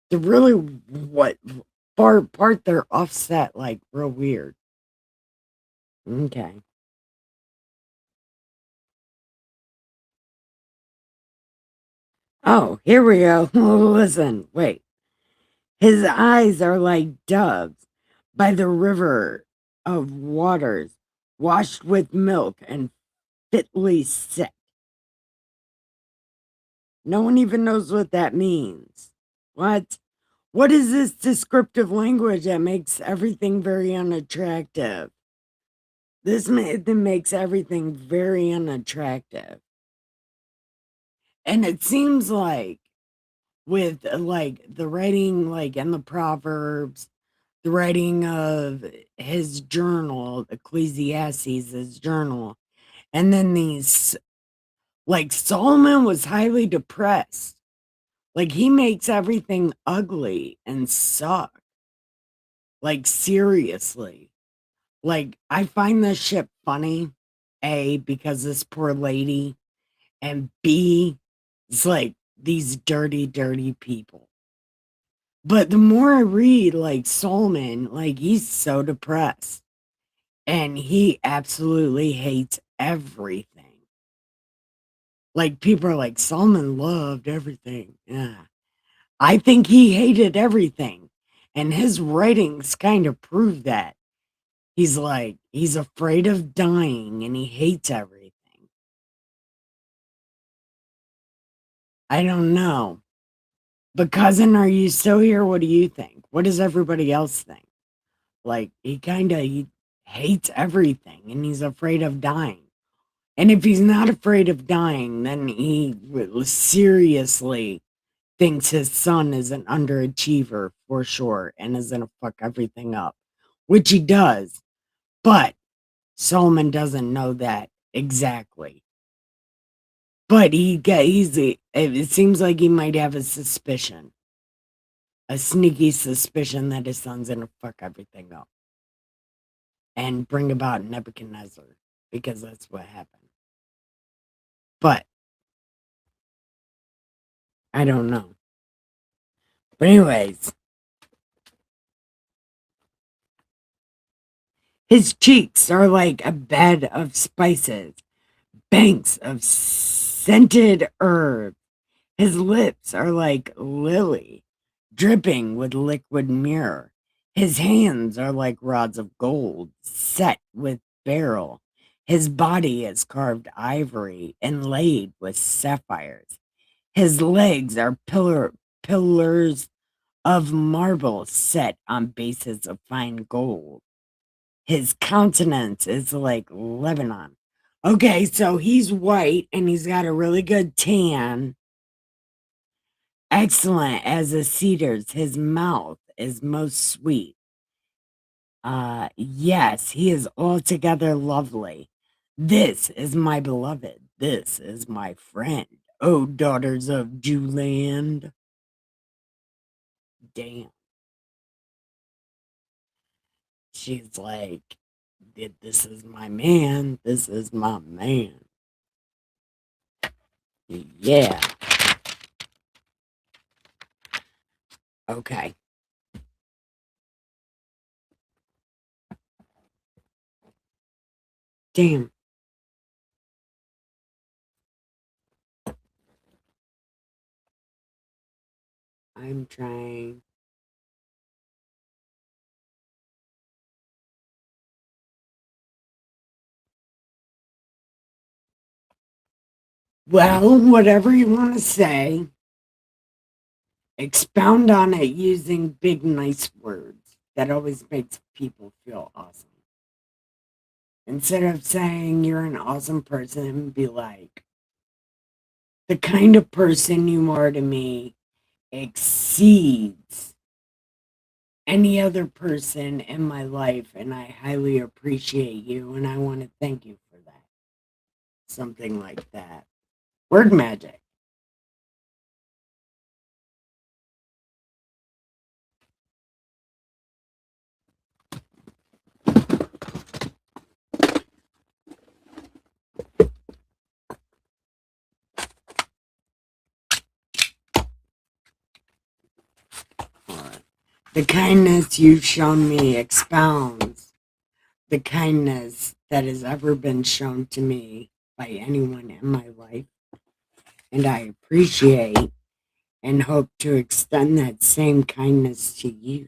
they're really what part they're offset like real weird. Okay. Oh, here we go. Listen, wait. His eyes are like doves, by the river of waters, washed with milk and fitly set. No one even knows what that means. What? What is this descriptive language that makes everything very unattractive? That makes everything very unattractive. And it seems like with like the writing, like in the Proverbs, the writing of his journal, Ecclesiastes, his journal, and then these, like Solomon was highly depressed. Like he makes everything ugly and suck. Like seriously. Like I find this shit funny. A, because this poor lady, and B, it's like these dirty, dirty people. But the more I read, like Solomon, like he's so depressed and he absolutely hates everything. Like people are like, Solomon loved everything. Yeah. I think he hated everything. And his writings kind of prove that. He's like, he's afraid of dying and he hates everything. I don't know. But cousin, are you still here? What do you think? What does everybody else think? Like he hates everything and he's afraid of dying. And if he's not afraid of dying, then he seriously thinks his son is an underachiever for sure and is gonna fuck everything up, which he does. But Solomon doesn't know that exactly. But it seems like he might have a suspicion, a sneaky suspicion that his son's gonna fuck everything up and bring about Nebuchadnezzar because that's what happened. But I don't know. But anyways, his cheeks are like a bed of spices, banks of scented herbs. His lips are like lily, dripping with liquid myrrh. His hands are like rods of gold, set with beryl. His body is carved ivory, inlaid with sapphires. His legs are pillars of marble set on bases of fine gold. His countenance is like Lebanon. Okay, so he's white and he's got a really good tan. Excellent as a cedar's. His mouth is most sweet. Yes, he is altogether lovely. This is my beloved. This is my friend. Oh, daughters of Jewland. Damn. She's like, this is my man. This is my man. Yeah. Okay. Damn. I'm trying. Well, whatever you want to say, expound on it using big, nice words. That always makes people feel awesome. Instead of saying you're an awesome person, be like, the kind of person you are to me exceeds any other person in my life, and I highly appreciate you, and I want to thank you for that. Something like that. Word magic. The kindness you've shown me expounds the kindness that has ever been shown to me by anyone in my life. And I appreciate and hope to extend that same kindness to you.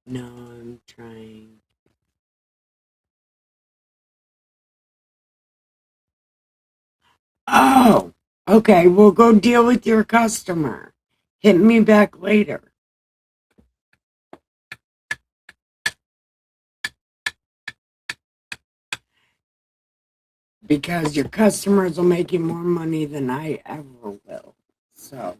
No, I'm trying. Oh, okay. Well, go deal with your customer. Hit me back later. Because your customers will make you more money than I ever will. So,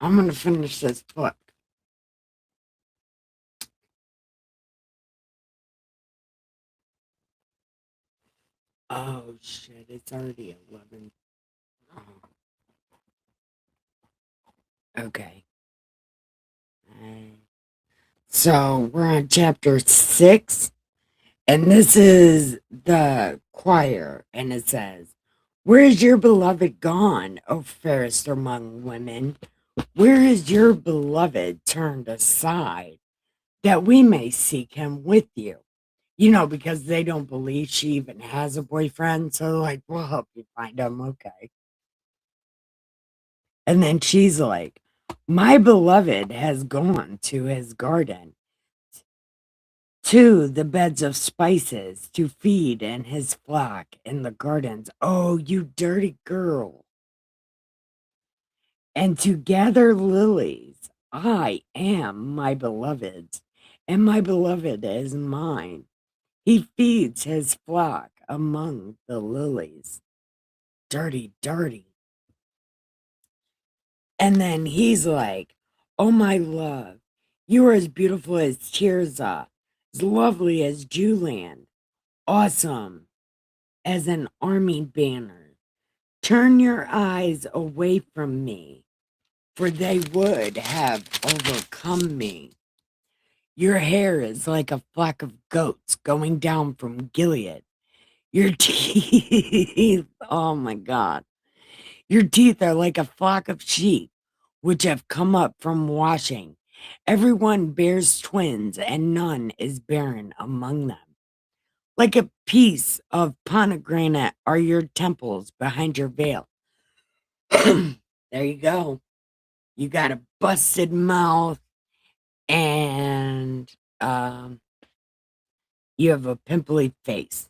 I'm going to finish this book. Oh, shit. It's already 11. Oh, okay. So, we're on chapter 6. And this is the choir. And it says, "Where is your beloved gone, O fairest among women? Where is your beloved turned aside, that we may seek him with you?" You know, because they don't believe she even has a boyfriend. So, like, we'll help you find him. Okay. And then she's like, "My beloved has gone to his garden, to the beds of spices, to feed in his flock in the gardens. Oh, you dirty girl. And to gather lilies. I am my beloved's, and my beloved is mine. He feeds his flock among the lilies." Dirty, dirty. And then he's like, "Oh, my love, you are as beautiful as Tirza, as lovely as Julian, awesome as an army banner. Turn your eyes away from me, for they would have overcome me. Your hair is like a flock of goats going down from Gilead. Your teeth, oh my God. Your teeth are like a flock of sheep which have come up from washing. Everyone bears twins, and none is barren among them. Like a piece of pomegranate are your temples behind your veil." There you go. You got a busted mouth, and you have a pimply face.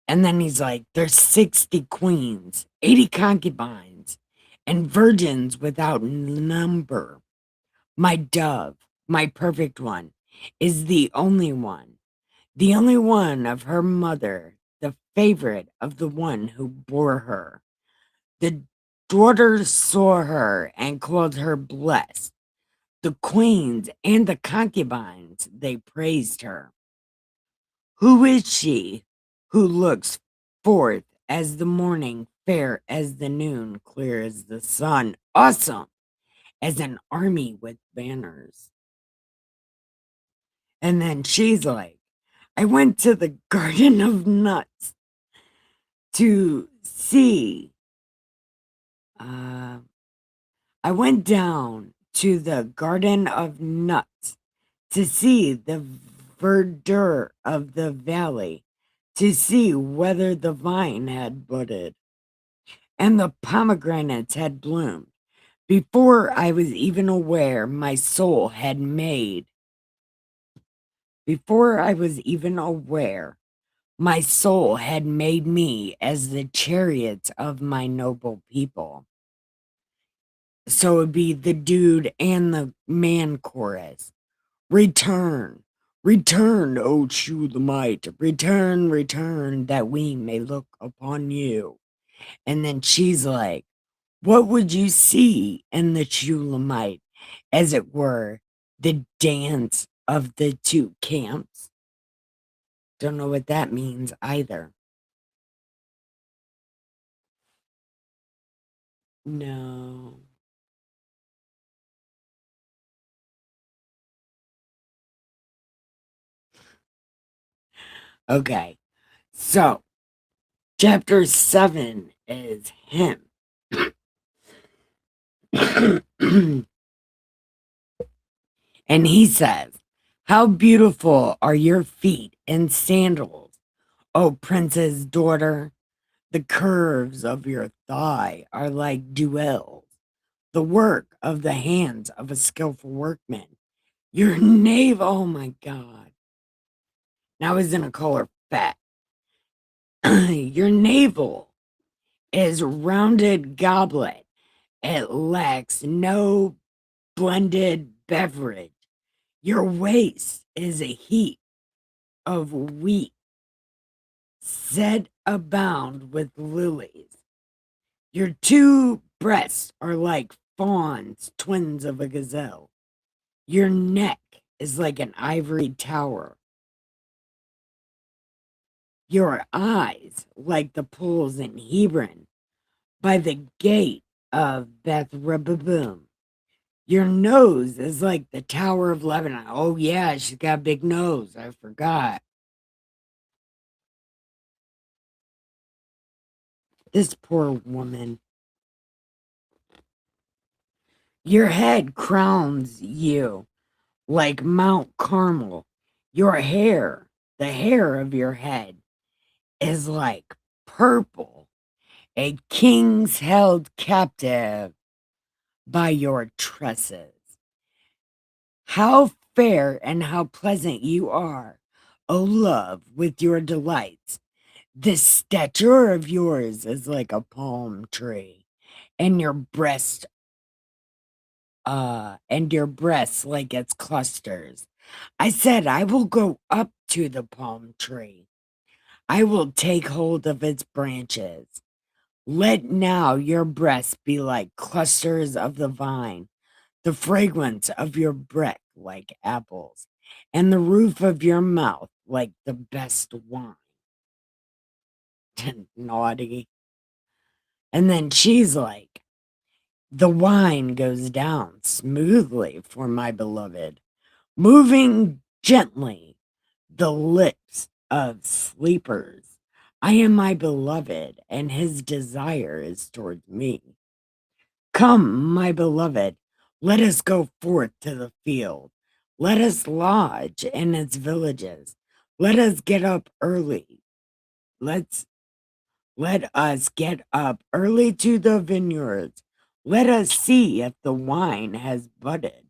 And then he's like, "There's 60 queens, 80 concubines, and virgins without number. My dove, my perfect one, is the only one of her mother, the favorite of the one who bore her. The daughters saw her and called her blessed. The queens and the concubines, they praised her. Who is she who looks forth as the morning, fair as the noon, clear as the sun, awesome as an army with banners?" And then she's like, "I went to the Garden of Nuts to see, uh, I went down to the Garden of Nuts to see the verdure of the valley, to see whether the vine had budded and the pomegranates had bloomed. Before I was even aware, my soul had made. Before I was even aware, my soul had made me as the chariots of my noble people." So it'd be the dude and the man chorus. "Return, return, O Shulamite, return, return, that we may look upon you." And then she's like, "What would you see in the Shulamite? As it were, the dance of the two camps." Don't know what that means either. No. Okay. So, chapter 7 is him. And he says, How beautiful are your feet in sandals, O prince's daughter. The curves of your thigh are like jewels, the work of the hands of a skillful workman. Your navel, oh my God. Now is in a color fat. Your navel is rounded goblet. It lacks no blended beverage. Your waist is a heap of wheat set abound with lilies. Your two breasts are like fawns, twins of a gazelle. Your neck is like an ivory tower. Your eyes like the pools in Hebron by the gate of Beth Rehoboam. Your nose is like the Tower of Lebanon. Oh, yeah, she's got a big nose. I forgot. This poor woman. Your head crowns you like Mount Carmel. Your hair, the hair of your head, is like purple. A king's held captive by your tresses. How fair and how pleasant you are, O love, with your delights. This stature of yours is like a palm tree, and your breasts like its clusters. I said, I will go up to the palm tree. I will take hold of its branches. Let now your breasts be like clusters of the vine, the fragrance of your breath like apples, and the roof of your mouth like the best wine. Naughty. And then she's like, the wine goes down smoothly for my beloved, moving gently the lips of sleepers. I am my beloved, and his desire is towards me. Come, my beloved, let us go forth to the field. Let us lodge in its villages. Let us get up early. Let us get up early to the vineyards. Let us see if the wine has budded,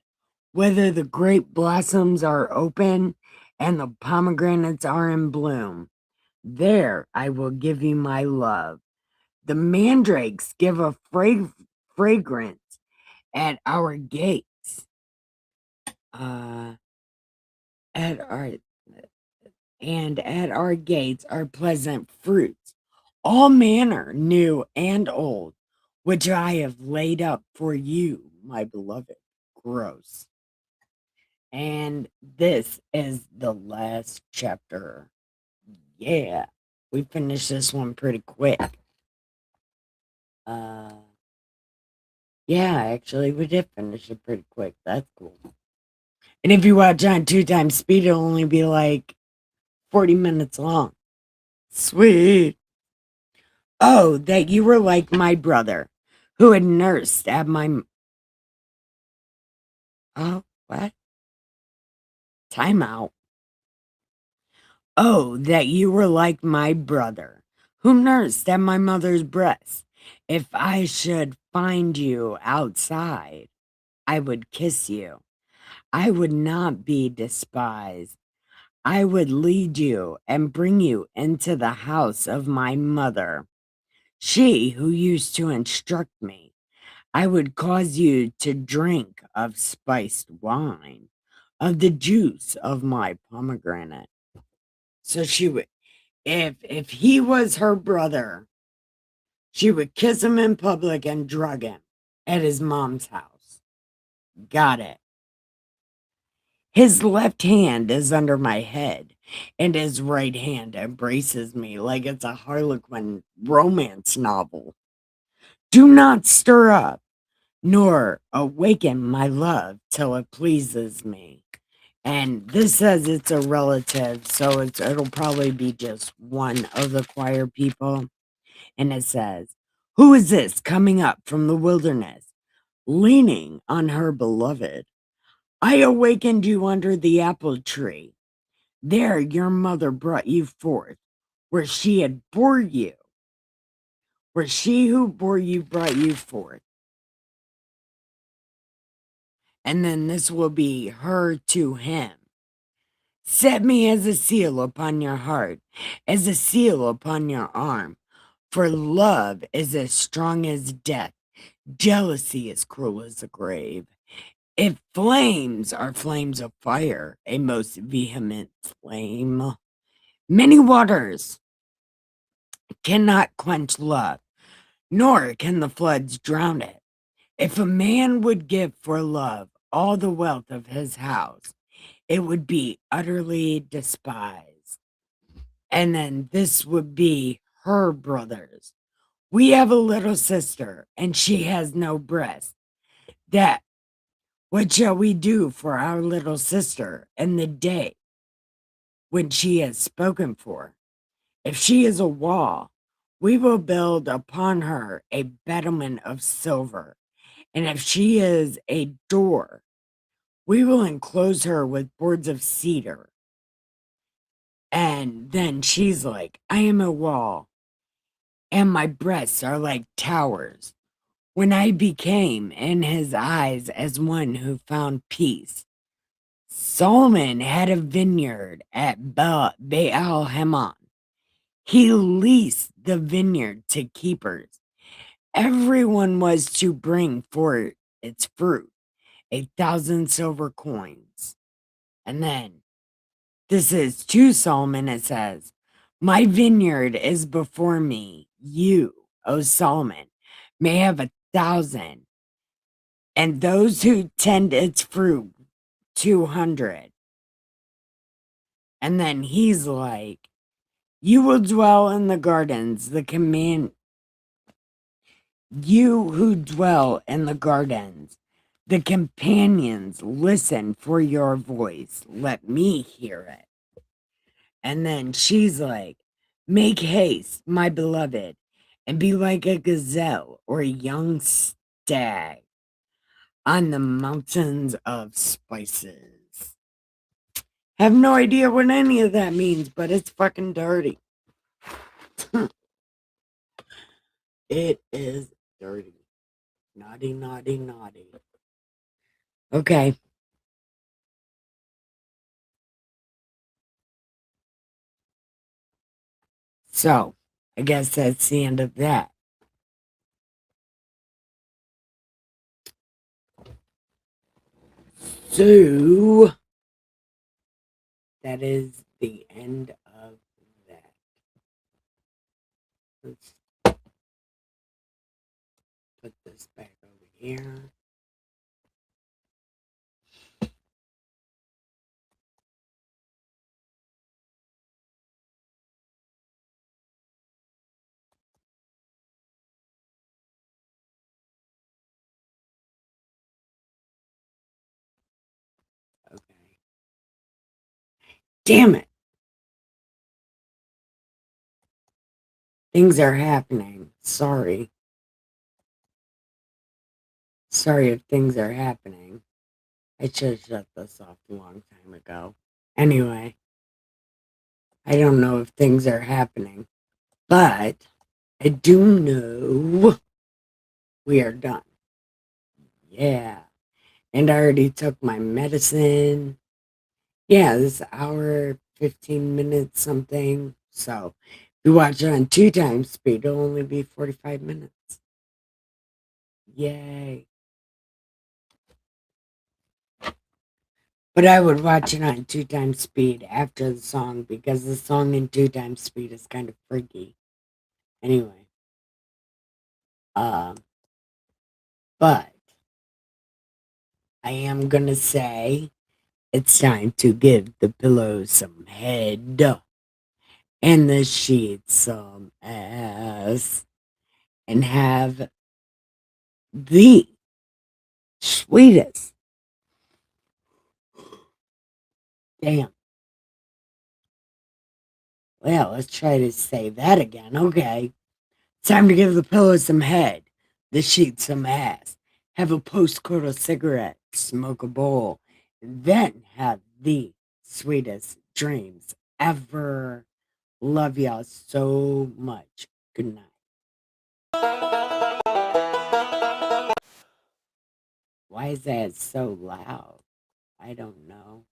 whether the grape blossoms are open and the pomegranates are in bloom. There I will give you my love. The mandrakes give a fragrance at our gates. At our gates are pleasant fruits, all manner new and old, which I have laid up for you, my beloved. Gross. And this is the last chapter. Yeah, we finished this one pretty quick. Yeah, actually, we did finish it pretty quick. That's cool. And if you watch on 2x speed, it'll only be like 40 minutes long. Sweet. Oh, that you were like my brother, who had nursed at my... Oh, what? Time out. Oh, that you were like my brother, who nursed at my mother's breast. If I should find you outside, I would kiss you. I would not be despised. I would lead you and bring you into the house of my mother, she who used to instruct me. I would cause you to drink of spiced wine, of the juice of my pomegranate. So she would, if he was her brother, she would kiss him in public and drug him at his mom's house. Got it. His left hand is under my head, and his right hand embraces me like it's a Harlequin romance novel. Do not stir up, nor awaken my love till it pleases me. And this says it's a relative, so it'll probably be just one of the choir people. And it says, who is this coming up from the wilderness, leaning on her beloved? I awakened you under the apple tree. There your mother brought you forth, where she had bore you, where she who bore you brought you forth. And then this will be her to him. Set me as a seal upon your heart, as a seal upon your arm. For love is as strong as death, jealousy as cruel as the grave. If flames are flames of fire, a most vehement flame, many waters cannot quench love, nor can the floods drown it. If a man would give for love all the wealth of his house, it would be utterly despised. And then this would be her brothers. We have a little sister, and she has no breast. That what shall we do for our little sister in the day when she has spoken for? If she is a wall, we will build upon her a battlement of silver. And if she is a door, we will enclose her with boards of cedar. And then she's like, I am a wall, and my breasts are like towers. When I became in his eyes as one who found peace. Solomon had a vineyard at Baal Hamon. He leased the vineyard to keepers. Everyone was to bring for its fruit 1,000 silver coins. And then this is to Solomon, it says, my vineyard is before me. You, O Solomon, may have 1,000, and those who tend its fruit 200. And then he's like, you will dwell in the gardens, you who dwell in the gardens, the companions listen for your voice. Let me hear it. And then she's like, make haste, my beloved, and be like a gazelle or a young stag on the mountains of spices. Have no idea what any of that means, but it's fucking dirty. It is dirty. Naughty, naughty, naughty. Okay. So, I guess that's the end of that. So, that is the end of that. Let's put this back over here. Okay. Damn it. Things are happening. Sorry. Sorry if things are happening. I should have shut this off a long time ago. Anyway, I don't know if things are happening, but I do know we are done. Yeah. And I already took my medicine. Yeah, this hour, 15 minutes, something. So if you watch it on 2 times speed, it'll only be 45 minutes. Yay. But I would watch it on 2 times speed after the song because the song in 2 times speed is kind of freaky. Anyway. But I am gonna say it's time to give the pillow some head and the sheets some ass and have the sweetest. Damn. Well, let's try to say that again. Okay. Time to give the pillow some head, the sheets some ass, have a post-coital cigarette, smoke a bowl, then have the sweetest dreams ever. Love y'all so much. Good night. Why is that so loud? I don't know.